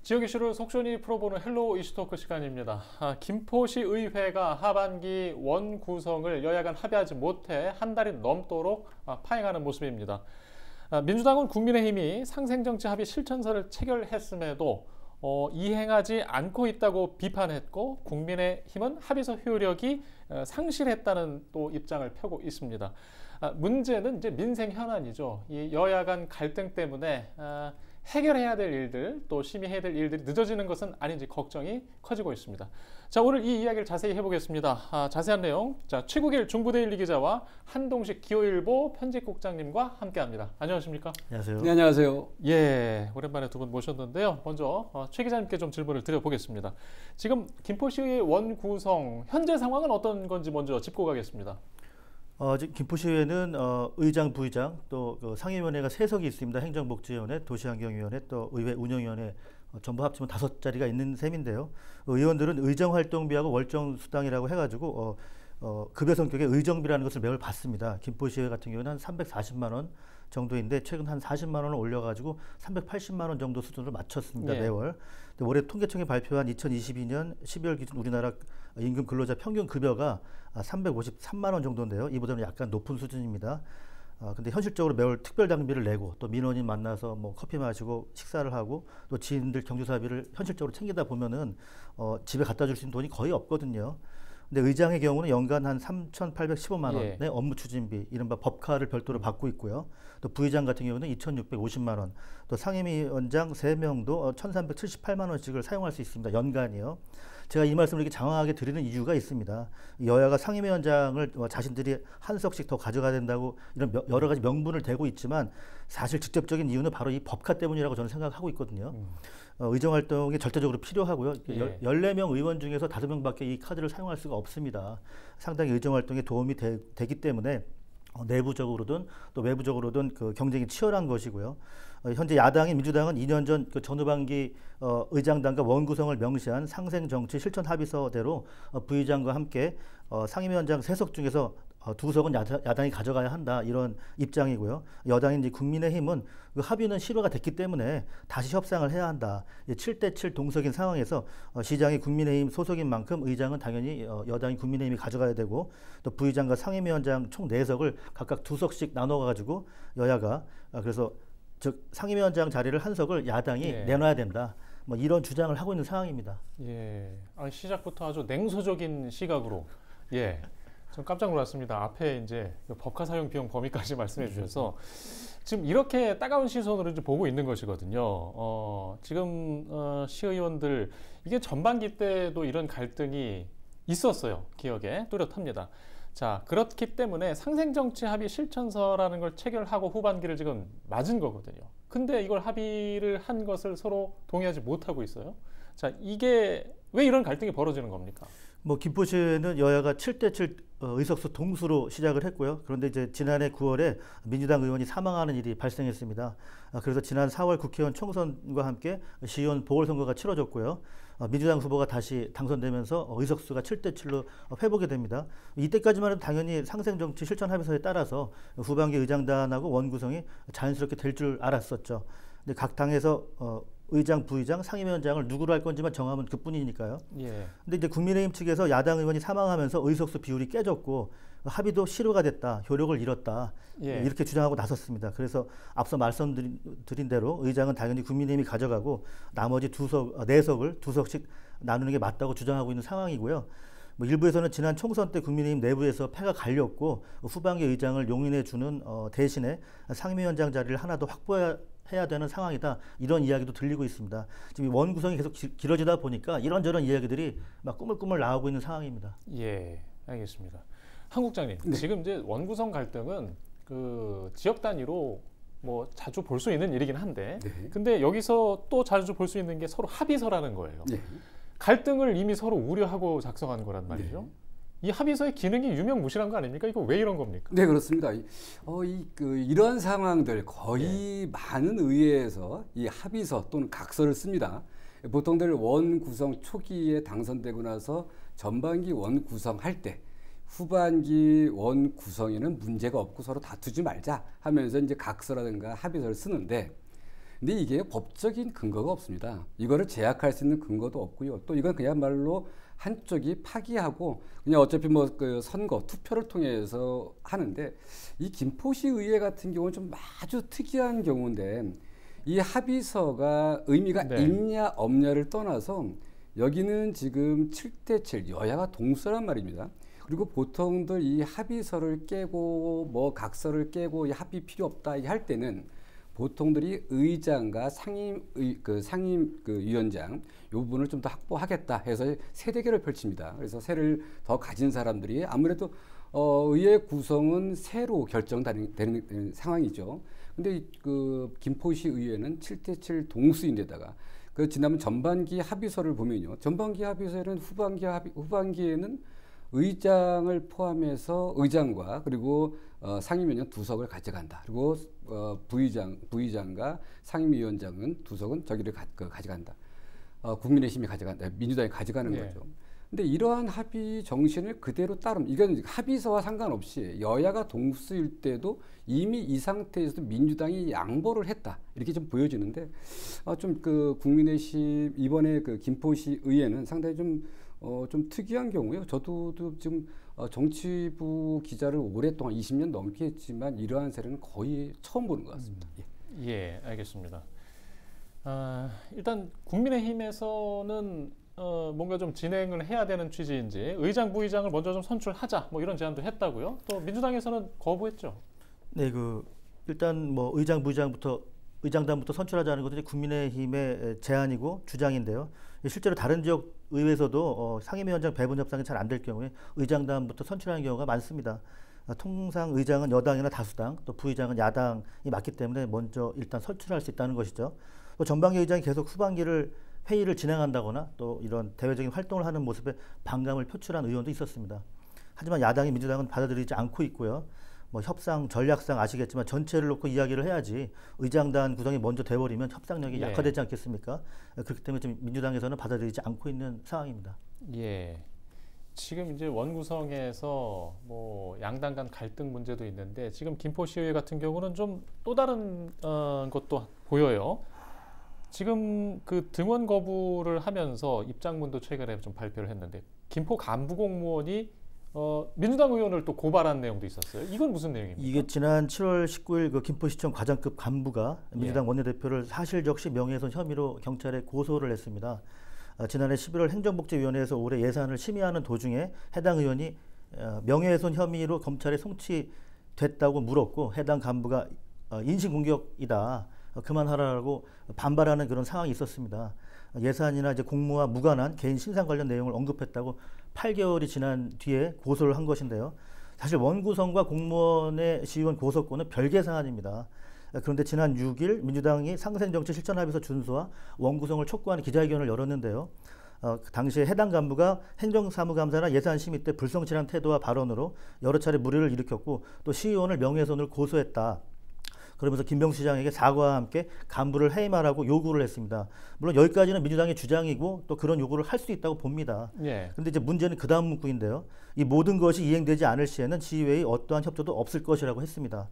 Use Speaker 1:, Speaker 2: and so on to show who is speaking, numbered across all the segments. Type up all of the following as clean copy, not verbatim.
Speaker 1: 지역 이슈를 속전히 풀어보는 헬로우 이슈토크 시간입니다. 김포시 의회가 하반기 원 구성을 여야 간 합의하지 못해 한 달이 넘도록 파행하는 모습입니다. 민주당은 국민의힘이 상생정치 합의 실천서를 체결했음에도 이행하지 않고 있다고 비판했고, 국민의힘은 합의서 효력이 상실했다는 또 입장을 펴고 있습니다. 문제는 이제 민생 현안이죠. 이 여야 간 갈등 때문에 해결해야 될 일들, 또 심의해야 될 일들이 늦어지는 것은 아닌지 걱정이 커지고 있습니다. 자, 오늘 이 이야기를 자세히 해보겠습니다. 자세한 내용, 최국일 중부대 1, 2 기자와 한동식 기호일보 편집국장님과 함께합니다. 안녕하십니까?
Speaker 2: 안녕하세요.
Speaker 3: 네, 안녕하세요.
Speaker 1: 예, 오랜만에 두 분 모셨는데요. 먼저 최 기자님께 좀 질문을 드려보겠습니다. 지금 김포시의 원 구성 현재 상황은 어떤 건지 먼저 짚고 가겠습니다.
Speaker 2: 지금 김포시의회는 의장, 부의장, 또 상임위원회가 3석이 있습니다. 행정복지위원회, 도시환경위원회, 또 의회 운영위원회 전부 합치면 5자리가 있는 셈인데요. 의원들은 의정활동비하고 월정수당이라고 해가지고 급여 성격의 의정비라는 것을 매월 받습니다. 김포시의회 같은 경우는 한 340만 원 정도인데 최근 한 40만 원을 올려가지고 380만 원 정도 수준으로 맞췄습니다.
Speaker 1: 예.
Speaker 2: 매월. 근데 올해 통계청이 발표한 2022년 12월 기준 우리나라 임금 근로자 평균 급여가 353만 원 정도인데요. 이보다는 약간 높은 수준입니다. 근데 현실적으로 매월 특별 당비를 내고 또 민원인 만나서 뭐 커피 마시고 식사를 하고 또 지인들 경조사비를 현실적으로 챙기다 보면은 집에 갖다 줄 수 있는 돈이 거의 없거든요. 근데 의장의 경우는 연간 한 3,815만 원의
Speaker 1: 예.
Speaker 2: 업무 추진비, 이른바 법카를 별도로 받고 있고요. 또 부의장 같은 경우는 2,650만 원, 또 상임위원장 3명도 1,378만 원씩을 사용할 수 있습니다. 연간이요. 제가 이 말씀을 이렇게 장황하게 드리는 이유가 있습니다. 여야가 상임위원장을 자신들이 한 석씩 더 가져가야 된다고 이런 여러 가지 명분을 대고 있지만 사실 직접적인 이유는 바로 이 법카 때문이라고 저는 생각하고 있거든요. 의정활동이 절대적으로 필요하고요.
Speaker 1: 예.
Speaker 2: 14명 의원 중에서 5명밖에 이 카드를 사용할 수가 없습니다. 상당히 의정활동에 도움이 되기 때문에 내부적으로든 또 외부적으로든 그 경쟁이 치열한 것이고요. 현재 야당인 민주당은 2년 전 그 전후반기 의장단과 원구성을 명시한 상생정치 실천 합의서대로 부의장과 함께 상임위원장 3석 중에서 2석은 야당이 가져가야 한다, 이런 입장이고요. 여당인 이제 국민의힘은 그 합의는 실효가 됐기 때문에 다시 협상을 해야 한다. 7대7 동석인 상황에서 시장이 국민의힘 소속인 만큼 의장은 당연히 여당인 국민의힘이 가져가야 되고, 또 부의장과 상임위원장 총 4석을 각각 2석씩 나눠가지고 여야가 그래서 즉 상임위원장 자리를 한 석을 야당이
Speaker 1: 예.
Speaker 2: 내놔야 된다, 뭐 이런 주장을 하고 있는 상황입니다.
Speaker 1: 예, 시작부터 아주 냉소적인 시각으로, 예, 좀 깜짝 놀랐습니다. 앞에 이제 법카 사용 비용 범위까지 말씀해 주셔서 지금 이렇게 따가운 시선으로 이제 보고 있는 것이거든요. 지금 시의원들, 이게 전반기 때도 이런 갈등이 있었어요. 기억에 뚜렷합니다. 자, 그렇기 때문에 상생정치 합의 실천서라는 걸 체결하고 후반기를 지금 맞은 거거든요. 근데 이걸 합의를 한 것을 서로 동의하지 못하고 있어요. 자, 이게 왜 이런 갈등이 벌어지는 겁니까?
Speaker 2: 뭐 김포시는 여야가 7대7 의석수 동수로 시작을 했고요. 그런데 이제 지난해 9월에 민주당 의원이 사망하는 일이 발생했습니다. 그래서 지난 4월 국회의원 총선과 함께 시의원 보궐선거가 치러졌고요. 민주당 후보가 다시 당선되면서 의석수가 7대7로 회복이 됩니다. 이때까지만 해도 당연히 상생정치 실천 합의서에 따라서 후반기 의장단하고 원구성이 자연스럽게 될 줄 알았었죠. 근데 각 당에서 의장, 부의장, 상임위원장을 누구로 할 건지만 정하면 그뿐이니까요.
Speaker 1: 예.
Speaker 2: 근데 이제 국민의힘 측에서 야당 의원이 사망하면서 의석수 비율이 깨졌고 합의도 실효가 됐다, 효력을 잃었다,
Speaker 1: 예.
Speaker 2: 이렇게 주장하고 나섰습니다. 그래서 앞서 말씀드린 대로 의장은 당연히 국민의힘이 가져가고 나머지 4석을 2석씩 나누는 게 맞다고 주장하고 있는 상황이고요. 뭐 일부에서는 지난 총선 때 국민의힘 내부에서 패가 갈렸고 후반기 의장을 용인해 주는 대신에 상임위원장 자리를 하나 더 확보해야 되는 상황이다, 이런 이야기도 들리고 있습니다. 지금 원 구성이 계속 길어지다 보니까 이런저런 이야기들이 막 꾸물꾸물 나오고 있는 상황입니다.
Speaker 1: 예, 알겠습니다. 한 국장님,
Speaker 3: 네.
Speaker 1: 지금 이제 원구성 갈등은 그 지역 단위로 뭐 자주 볼 수 있는 일이긴 한데,
Speaker 3: 네.
Speaker 1: 근데 여기서 또 자주 볼 수 있는 게 서로 합의서라는 거예요.
Speaker 3: 네.
Speaker 1: 갈등을 이미 서로 우려하고 작성한 거란 말이죠.
Speaker 3: 네.
Speaker 1: 이 합의서의 기능이 유명무실한 거 아닙니까? 이거 왜 이런 겁니까?
Speaker 3: 네, 그렇습니다. 이런 상황들 거의 많은 의회에서 이 합의서 또는 각서를 씁니다. 보통들 원 구성 초기에 당선되고 나서 전반기 원 구성할 때 후반기 원 구성에는 문제가 없고 서로 다투지 말자 하면서 이제 각서라든가 합의서를 쓰는데, 근데 이게 법적인 근거가 없습니다. 이거를 제약할 수 있는 근거도 없고요. 또 이건 그야말로 한쪽이 파기하고 그냥 어차피 뭐 그 선거 투표를 통해서 하는데, 이 김포시 의회 같은 경우는 좀 아주 특이한 경우인데, 이 합의서가 의미가
Speaker 1: 네.
Speaker 3: 있냐 없냐를 떠나서 여기는 지금 7대7 여야가 동수란 말입니다. 그리고 보통들 이 합의서를 깨고 뭐 각서를 깨고 이 합의 필요 없다 할 때는 보통들이 의장과 상임 위원장 이 부분을 좀 더 확보하겠다 해서 세 대결을 펼칩니다. 그래서 세를 더 가진 사람들이 아무래도 의회 구성은 세로 결정되는 상황이죠. 근데 그 김포시 의회는 7대7 동수인데다가 그 지난번 전반기 합의서를 보면요, 전반기 합의서에는 후반기에는 의장을 포함해서 의장과 그리고 상임위원장 2석을 가져간다. 그리고 부의장과 상임위원장은 2석은 저기를 가져간다. 국민의힘이 가져간다. 민주당이 가져가는
Speaker 1: 네.
Speaker 3: 거죠. 근데 이러한 합의 정신을 그대로 따르면, 이건 합의서와 상관없이 여야가 동수일 때도 이미 이 상태에서도 민주당이 양보를 했다, 이렇게 좀 보여지는데, 좀 그 국민의힘 이번에 그 김포시 의회는 상당히 좀 특이한 경우예요. 저도 지금 정치부 기자를 오랫동안 20년 넘게 했지만 이러한 사례는 거의 처음 보는 것 같습니다. 예.
Speaker 1: 예, 알겠습니다. 일단 국민의힘에서는 뭔가 좀 진행을 해야 되는 취지인지 의장, 부의장을 먼저 좀 선출하자 뭐 이런 제안도 했다고요. 또 민주당에서는 거부했죠.
Speaker 2: 네, 일단 뭐 의장, 부의장부터 의장단부터 선출하자는 것은 국민의힘의 제안이고 주장인데요. 실제로 다른 지역 의회에서도 상임위원장 배분 협상이 잘 안 될 경우에 의장단부터 선출하는 경우가 많습니다. 통상 의장은 여당이나 다수당, 또 부의장은 야당이 맞기 때문에 먼저 일단 선출할 수 있다는 것이죠. 또 전반기 의장이 계속 후반기를 회의를 진행한다거나 또 이런 대외적인 활동을 하는 모습에 반감을 표출한 의원도 있었습니다. 하지만 야당이 민주당은 받아들이지 않고 있고요. 뭐 협상 전략상 아시겠지만 전체를 놓고 이야기를 해야지 의장단 구성이 먼저 돼버리면 협상력이
Speaker 1: 예.
Speaker 2: 약화되지 않겠습니까? 그렇기 때문에 지금 민주당에서는 받아들이지 않고 있는 상황입니다.
Speaker 1: 예. 지금 이제 원구성에서 뭐 양당 간 갈등 문제도 있는데 지금 김포시의회 같은 경우는 좀 또 다른 것도 보여요. 지금 그 등원 거부를 하면서 입장문도 최근에 좀 발표를 했는데 김포 간부 공무원이 민주당 의원을 또 고발한 내용도 있었어요. 이건 무슨 내용입니까?
Speaker 2: 이게 지난 7월 19일 그 김포시청 과장급 간부가 민주당
Speaker 1: 예.
Speaker 2: 원내대표를 사실적시 명예훼손 혐의로 경찰에 고소를 했습니다. 지난해 11월 행정복지위원회에서 올해 예산을 심의하는 도중에 해당 의원이 명예훼손 혐의로 검찰에 송치됐다고 물었고 해당 간부가 인신공격이다, 그만하라고 반발하는 그런 상황이 있었습니다. 예산이나 이제 공무와 무관한 개인 신상 관련 내용을 언급했다고 8개월이 지난 뒤에 고소를 한 것인데요. 사실 원구성과 공무원의 시의원 고소권은 별개 사안입니다. 그런데 지난 6일 민주당이 상생정치실천합의서 준수와 원구성을 촉구하는 기자회견을 열었는데요. 그 당시에 해당 간부가 행정사무감사나 예산심의 때 불성실한 태도와 발언으로 여러 차례 물의를 일으켰고 또 시의원을 명예훼손을 고소했다. 그러면서 김병수 시장에게 사과와 함께 간부를 해임하라고 요구를 했습니다. 물론 여기까지는 민주당의 주장이고 또 그런 요구를 할 수 있다고 봅니다.
Speaker 1: 예.
Speaker 2: 그런데 이제 문제는 그 다음 문구인데요. 이 모든 것이 이행되지 않을 시에는 시의회의 어떠한 협조도 없을 것이라고 했습니다.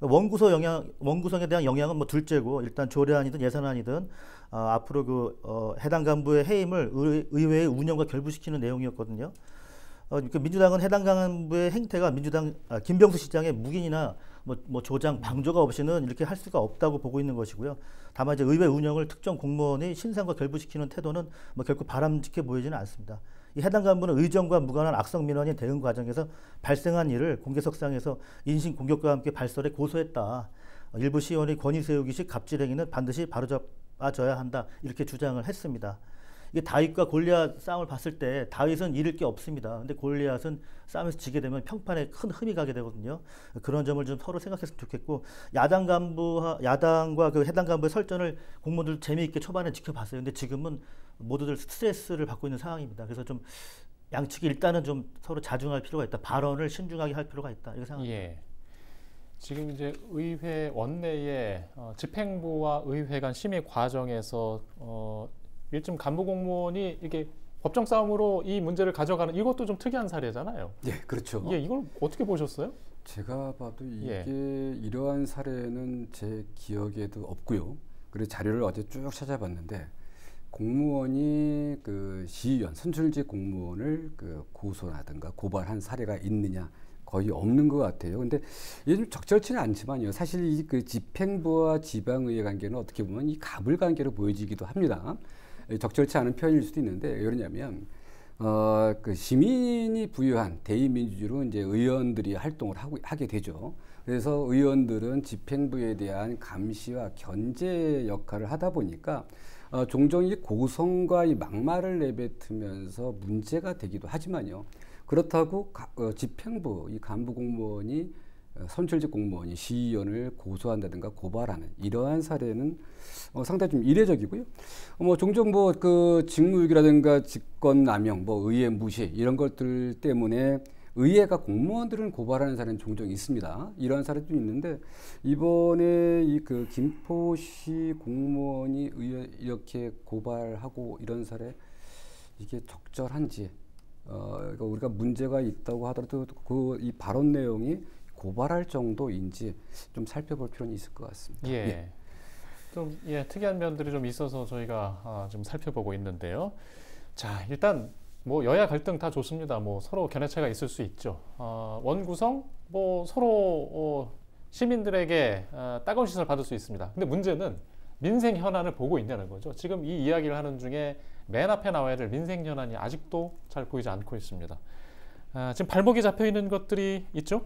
Speaker 2: 원구성에 대한 영향은 뭐 둘째고, 일단 조례안이든 예산안이든 앞으로 해당 간부의 해임을 의회의 운영과 결부시키는 내용이었거든요. 민주당은 해당 간부의 행태가 김병수 시장의 묵인이나 뭐 조장, 방조가 없이는 이렇게 할 수가 없다고 보고 있는 것이고요. 다만 이제 의회 운영을 특정 공무원의 신상과 결부시키는 태도는 뭐 결코 바람직해 보이지는 않습니다. 이 해당 간부는 의정과 무관한 악성 민원인 대응 과정에서 발생한 일을 공개석상에서 인신 공격과 함께 발설해 고소했다. 일부 시의원의 권위 세우기식 갑질행위는 반드시 바로잡아져야 한다, 이렇게 주장을 했습니다. 이게 다윗과 골리앗 싸움을 봤을 때 다윗은 잃을 게 없습니다. 근데 골리앗은 싸움에서 지게 되면 평판에 큰 흠이 가게 되거든요. 그런 점을 좀 서로 생각했으면 좋겠고, 야당과 그 해당 간부의 설전을 공무원들 재미있게 초반에 지켜봤어요. 근데 지금은 모두들 스트레스를 받고 있는 상황입니다. 그래서 좀 양측이 일단은 좀 서로 자중할 필요가 있다. 발언을 신중하게 할 필요가 있다, 이렇게 생각합니다.
Speaker 1: 예. 지금 이제 의회 원내에 집행부와 의회 간 심의 과정에서 일좀 간부 공무원이 이렇게 법정 싸움으로 이 문제를 가져가는, 이것도 좀 특이한 사례잖아요.
Speaker 3: 예, 그렇죠.
Speaker 1: 예, 이걸 어떻게 보셨어요?
Speaker 3: 제가 봐도 이게
Speaker 1: 예.
Speaker 3: 이러한 사례는 제 기억에도 없고요. 그래서 자료를 어제 쭉 찾아봤는데 공무원이 그 시의원, 선출직 공무원을 그 고소라든가 고발한 사례가 있느냐 거의 없는 것 같아요. 근데 이게 좀 적절치는 않지만요. 사실 이 그 집행부와 지방의회 관계는 어떻게 보면 이 갑을 관계로 보여지기도 합니다. 적절치 않은 표현일 수도 있는데 왜 그러냐면 그 시민이 부여한 대의민주주의로 이제 의원들이 활동을 하게 되죠. 그래서 의원들은 집행부에 대한 감시와 견제 역할을 하다 보니까 종종 이 고성과 이 막말을 내뱉으면서 문제가 되기도 하지만요. 그렇다고 집행부 이 간부 공무원이 선출직 공무원이 시의원을 고소한다든가 고발하는 이러한 사례는 상당히 좀 이례적이고요. 종종 뭐 그 직무유기라든가 직권남용, 뭐 의회 무시 이런 것들 때문에 의회가 공무원들은 고발하는 사례는 종종 있습니다. 이런 사례도 있는데 이번에 이 그 김포시 공무원이 의회 이렇게 고발하고 이런 사례 이게 적절한지 그러니까 우리가 문제가 있다고 하더라도 그 이 발언 내용이 고발할 정도인지 좀 살펴볼 필요는 있을 것 같습니다.
Speaker 1: 예. 좀 특이한 면들이 좀 있어서 저희가 좀 살펴보고 있는데요. 자, 일단 뭐 여야 갈등 다 좋습니다. 뭐 서로 견해차가 있을 수 있죠. 원구성 뭐 서로 시민들에게 따가운 시선을 받을 수 있습니다. 근데 문제는 민생 현안을 보고 있냐는 거죠. 지금 이 이야기를 하는 중에 맨 앞에 나와야 될 민생 현안이 아직도 잘 보이지 않고 있습니다. 지금 발목이 잡혀 있는 것들이 있죠.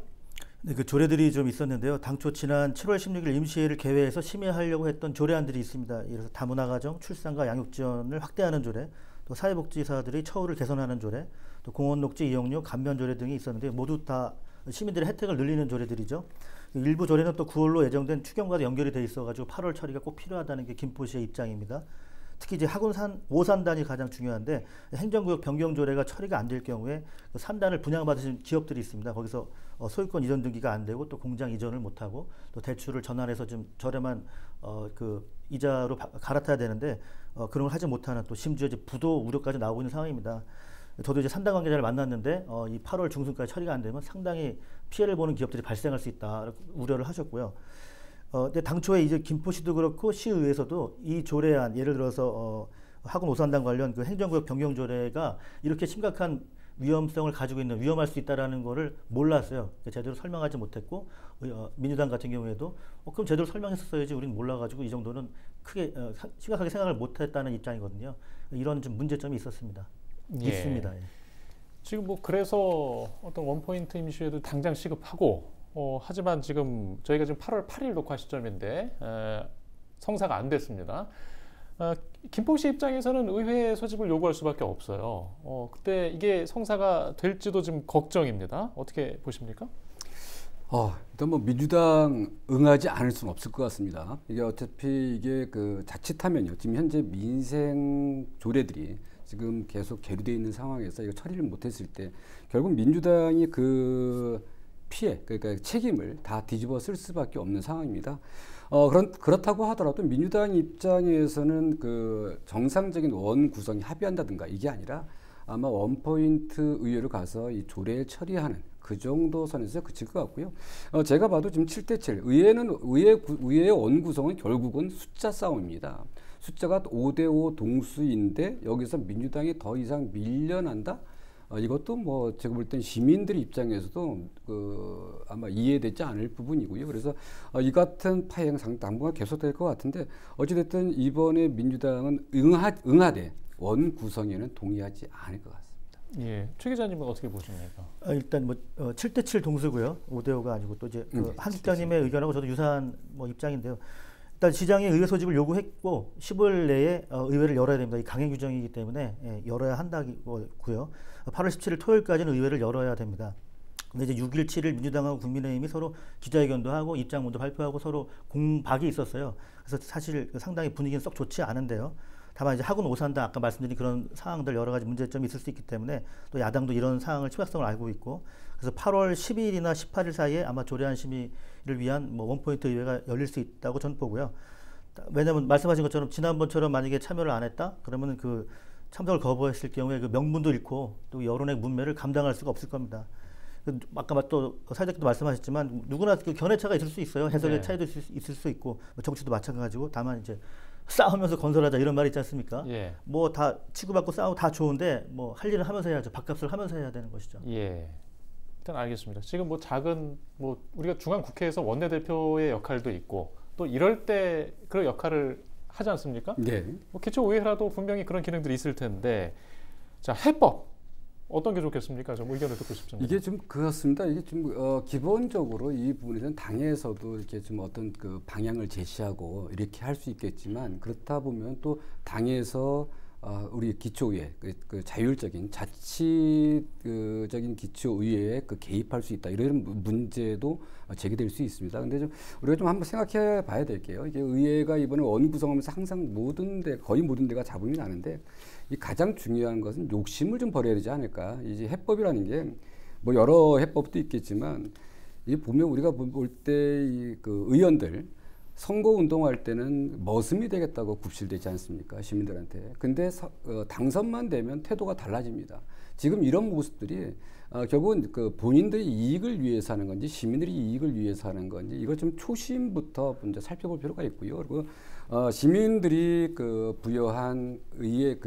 Speaker 2: 네, 그 조례들이 좀 있었는데요. 당초 지난 7월 16일 임시회를 개회해서 심의하려고 했던 조례안들이 있습니다. 예를 들어서 다문화 가정, 출산과 양육 지원을 확대하는 조례, 또 사회복지사들의 처우를 개선하는 조례, 또 공원 녹지 이용료 감면 조례 등이 있었는데 모두 다 시민들의 혜택을 늘리는 조례들이죠. 일부 조례는 또 9월로 예정된 추경과도 연결이 돼 있어가지고 8월 처리가 꼭 필요하다는 게 김포시의 입장입니다. 특히 이제 하군산 5산단이 가장 중요한데 행정구역 변경 조례가 처리가 안 될 경우에 그 산단을 분양받으신 기업들이 있습니다. 거기서 소유권 이전 등기가 안 되고 또 공장 이전을 못 하고 또 대출을 전환해서 좀 저렴한 그 이자로 갈아타야 되는데 그런 걸 하지 못하는 또 심지어 이제 부도 우려까지 나오고 있는 상황입니다. 저도 이제 산단 관계자를 만났는데 이 8월 중순까지 처리가 안 되면 상당히 피해를 보는 기업들이 발생할 수 있다 우려를 하셨고요. 근데 당초에 이제 김포시도 그렇고 시의회에서도 이 조례안 예를 들어서 하군 오산단 관련 그 행정구역 변경 조례가 이렇게 심각한 위험성을 가지고 있는 위험할 수 있다라는 거를 몰랐어요. 제대로 설명하지 못했고 민주당 같은 경우에도 그럼 제대로 설명했었어야지 우리는 몰라가지고 이 정도는 크게 심각하게 생각을 못했다는 입장이거든요. 이런 좀 문제점이 있었습니다.
Speaker 1: 예.
Speaker 2: 있습니다. 예.
Speaker 1: 지금 뭐 그래서 어떤 원포인트 임시회도 당장 시급하고 하지만 지금 저희가 지금 8월 8일 녹화 시점인데 성사가 안 됐습니다. 김포시 입장에서는 의회 소집을 요구할 수밖에 없어요. 그때 이게 성사가 될지도 지금 걱정입니다. 어떻게 보십니까?
Speaker 3: 일단 뭐 민주당 응하지 않을 수는 없을 것 같습니다. 이게 어차피 이게 그 자칫하면요. 지금 현재 민생 조례들이 지금 계속 계류되어 있는 상황에서 이거 처리를 못했을 때 결국 민주당이 그 피해, 그러니까 책임을 다 뒤집어 쓸 수밖에 없는 상황입니다. 그렇다고 하더라도 민주당 입장에서는 그 정상적인 원 구성이 합의한다든가 이게 아니라 아마 원포인트 의회로 가서 이 조례를 처리하는 그 정도 선에서 그칠 것 같고요. 제가 봐도 지금 7대7 의회의 원 구성은 결국은 숫자 싸움입니다. 숫자가 5대5 동수인데 여기서 민주당이 더 이상 밀려난다? 이것도 뭐 제가 볼 땐 시민들 입장에서도 아마 이해되지 않을 부분이고요. 그래서 이 같은 파행 당분간 계속될 것 같은데 어찌됐든 이번에 민주당은 응하되 원 구성에는 동의하지 않을 것 같습니다.
Speaker 1: 예, 최 기자님은 어떻게 보십니까?
Speaker 2: 일단 뭐 7대7 동수고요. 5대5가 아니고 또 이제 한 국장님의 의견하고 저도 유사한 뭐 입장인데요. 일단 시장이 의회 소집을 요구했고 15일 내에 의회를 열어야 됩니다. 이 강행 규정이기 때문에 열어야 한다고요. 8월 17일 토요일까지는 의회를 열어야 됩니다. 근데 이제 6일, 7일 민주당하고 국민의힘이 서로 기자회견도 하고 입장문도 발표하고 서로 공박이 있었어요. 그래서 사실 상당히 분위기는 썩 좋지 않은데요. 다만 이제 하군 오산단 아까 말씀드린 그런 상황들 여러 가지 문제점이 있을 수 있기 때문에 또 야당도 이런 상황을 심각성을 알고 있고 그래서 8월 12일이나 18일 사이에 아마 조례안 심의를 위한 뭐 원포인트 의회가 열릴 수 있다고 저는 보고요. 왜냐하면 말씀하신 것처럼 지난번처럼 만약에 참여를 안 했다 그러면 그 참석을 거부했을 경우에 그 명분도 잃고 또 여론의 문매를 감당할 수가 없을 겁니다. 아까 또 사회자께도 말씀하셨지만 누구나 그 견해차가 있을 수 있어요. 해석의
Speaker 1: 네.
Speaker 2: 차이도 있을 수 있고 정치도 마찬가지고 다만 이제 싸우면서 건설하자 이런 말이 있지 않습니까?
Speaker 1: 예.
Speaker 2: 뭐 다 치고받고 싸우고 다 좋은데 뭐 할 일은 하면서 해야죠. 밥값을 하면서 해야 되는 것이죠.
Speaker 1: 예. 일단 알겠습니다. 지금 뭐 작은 뭐 우리가 중앙 국회에서 원내대표의 역할도 있고 또 이럴 때 그런 역할을 하지 않습니까?
Speaker 3: 네.
Speaker 1: 뭐 기초의회라도 분명히 그런 기능들이 있을 텐데 자 해법 어떤 게 좋겠습니까? 좀 의견을 듣고 싶습니다.
Speaker 3: 이게 좀 그렇습니다. 이게 좀 기본적으로 이 부분에서는 당에서도 이렇게 좀 어떤 그 방향을 제시하고 이렇게 할 수 있겠지만 그렇다 보면 또 당에서 우리 기초의회 그 자율적인 자치적인 기초의회에 그 개입할 수 있다 이런 문제도 제기될 수 있습니다. 근데 좀 우리가 좀 한번 생각해 봐야 될게요. 이게 의회가 이번에 원 구성하면서 항상 거의 모든 데가 잡음이 나는데 이 가장 중요한 것은 욕심을 좀 버려야 되지 않을까. 이제 해법이라는 게 뭐 여러 해법도 있겠지만 이 보면 우리가 볼 때 그 의원들 선거 운동할 때는 머슴이 되겠다고 굽실대지 않습니까? 시민들한테. 근데 당선만 되면 태도가 달라집니다. 지금 이런 모습들이 결국은 그 본인들의 이익을 위해서 하는 건지 시민들의 이익을 위해서 하는 건지 이걸 좀 초심부터 먼저 살펴볼 필요가 있고요. 그리고 시민들이 그 부여한 의의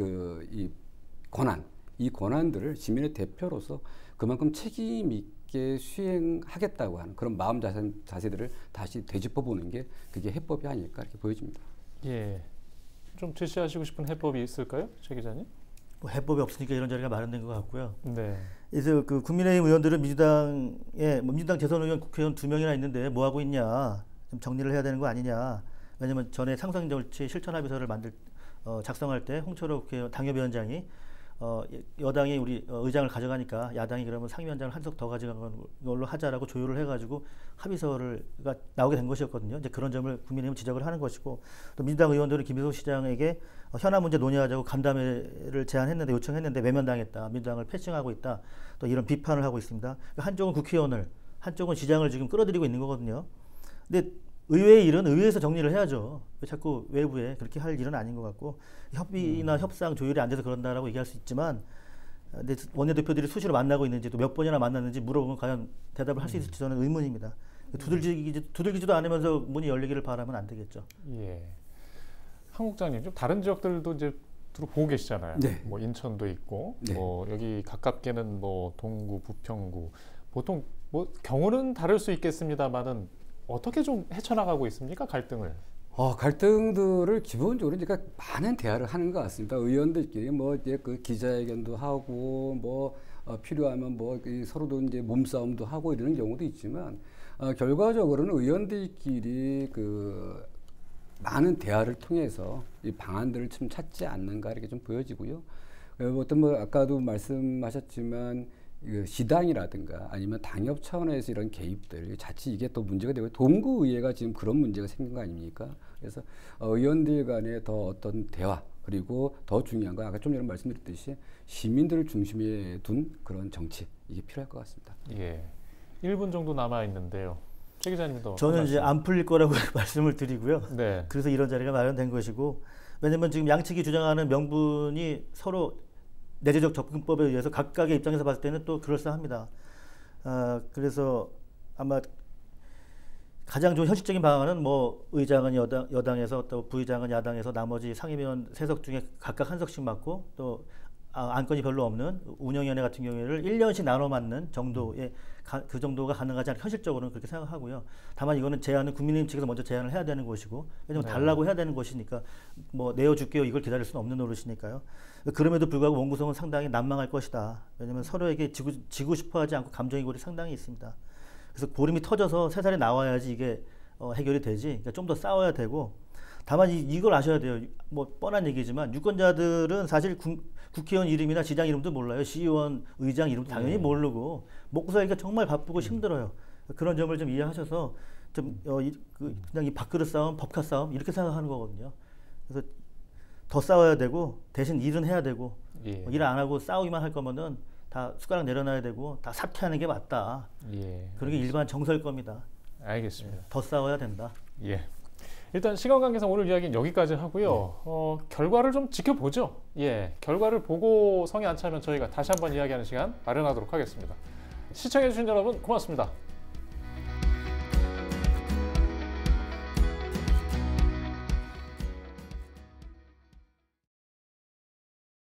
Speaker 3: 이 권한들을 시민의 대표로서 그만큼 책임 있게 수행하겠다고 하는 그런 마음 자세들을 다시 되짚어보는 게 그게 해법이 아닐까 이렇게 보여집니다.
Speaker 1: 예. 좀 제시하시고 싶은 해법이 있을까요, 최 기자님?
Speaker 2: 뭐 해법이 없으니까 이런 자리가 마련된 것 같고요.
Speaker 1: 네.
Speaker 2: 그래서 그 국민의힘 의원들은 민주당 대선 의원 국회의원 2명이나 있는데 뭐 하고 있냐, 좀 정리를 해야 되는 거 아니냐. 왜냐면 전에 상생정치 실천합의서를 작성할 때 홍철호 국회의원 당협위원장이 여당이 우리 의장을 가져가니까 야당이 그러면 상임위원장을 한석 더 가져간 걸로 하자라고 조율을 해가지고 합의서가 나오게 된 것이었거든요. 이제 그런 점을 국민의힘은 지적을 하는 것이고 또 민주당 의원들은 김희수 시장에게 현안 문제 논의하자고 간담회를 요청했는데 외면당했다. 민주당을 패싱하고 있다. 또 이런 비판을 하고 있습니다. 한쪽은 국회의원을, 한쪽은 시장을 지금 끌어들이고 있는 거거든요. 근데 의회의 일은 의회에서 정리를 해야죠. 왜 자꾸 외부에 그렇게 할 일은 아닌 것 같고 협의나 협상 조율이 안 돼서 그런다라고 얘기할 수 있지만 근데 원내대표들이 수시로 만나고 있는지 또 몇 번이나 만났는지 물어보면 과연 대답을 할 수 있을지 저는 의문입니다. 두들기지도 않으면서 문이 열리기를 바라면 안 되겠죠.
Speaker 1: 예. 한국장님 좀 다른 지역들도 이제 주로 보고 계시잖아요.
Speaker 3: 네.
Speaker 1: 뭐 인천도 있고
Speaker 3: 네.
Speaker 1: 뭐 여기 가깝게는 뭐 동구, 부평구 보통 뭐 경우는 다를 수 있겠습니다만은 어떻게 좀 헤쳐나가고 있습니까? 갈등을?
Speaker 3: 갈등들을 기본적으로 그러니까 많은 대화를 하는 것 같습니다. 의원들끼리 뭐 이제 그 기자회견도 하고 뭐 필요하면 뭐 서로도 이제 몸싸움도 하고 이러는 경우도 있지만 결과적으로는 의원들끼리 그 많은 대화를 통해서 이 방안들을 좀 찾지 않는가 이렇게 좀 보여지고요. 어떤 뭐 아까도 말씀하셨지만 시당이라든가 아니면 당협 차원에서 이런 개입들 자칫 이게 또 문제가 되고 동구의회가 지금 그런 문제가 생긴 거 아닙니까? 그래서 의원들 간의 더 어떤 대화 그리고 더 중요한 건 아까 좀 전에 말씀드렸듯이 시민들을 중심에 둔 그런 정치 이게 필요할 것 같습니다.
Speaker 1: 예. 1분 정도 남아 있는데요. 최 기자님도
Speaker 2: 저는 이제 안 풀릴 거라고 말씀을 드리고요.
Speaker 1: 네.
Speaker 2: 그래서 이런 자리가 마련된 것이고 왜냐면 지금 양측이 주장하는 명분이 서로 내재적 접근법에 의해서 각각의 입장에서 봤을 때는 또 그럴싸합니다. 그래서 아마 가장 좋은 현실적인 방안은 뭐 의장은 여당에서 또 부의장은 야당에서 나머지 상임위원 3석 중에 각각 1석씩 맡고 또 안건이 별로 없는 운영위원회 같은 경우에를 1년씩 나눠 맡는 정도의 그 정도가 가능하지 않을까 현실적으로는 그렇게 생각하고요. 다만 이거는 제안은 국민의힘 측에서 먼저 제안을 해야 되는 것이고 왜냐하면 달라고 해야 되는 것이니까 뭐 내어줄게요 이걸 기다릴 수는 없는 노릇이니까요. 그럼에도 불구하고 원구성은 상당히 난망할 것이다. 왜냐하면 서로에게 지고 싶어하지 않고 감정의 골이 상당히 있습니다. 그래서 고름이 터져서 새살이 나와야지 이게 해결이 되지. 그러니까 좀 더 싸워야 되고 다만 이걸 아셔야 돼요. 뭐 뻔한 얘기지만 유권자들은 사실 국회의원 이름이나 시장 이름도 몰라요. 시의원, 의장 이름도 당연히 모르고 먹고 살기가 정말 바쁘고 힘들어요. 그런 점을 좀 이해하셔서 좀 그냥 이 밥그릇 싸움, 법카 싸움 이렇게 생각하는 거거든요. 그래서 더 싸워야 되고 대신 일은 해야 되고 일 안 하고 싸우기만 할 거면은 다 숟가락 내려놔야 되고 다 사퇴하는 게 맞다. 그런 게 일반 정서일 겁니다.
Speaker 1: 알겠습니다.
Speaker 2: 더 싸워야 된다.
Speaker 1: 예. 일단 시간 관계상 오늘 이야기는 여기까지 하고요. 결과를 좀 지켜보죠. 예, 결과를 보고 성에 안 차면 저희가 다시 한번 이야기하는 시간 마련하도록 하겠습니다. 시청해주신 여러분 고맙습니다.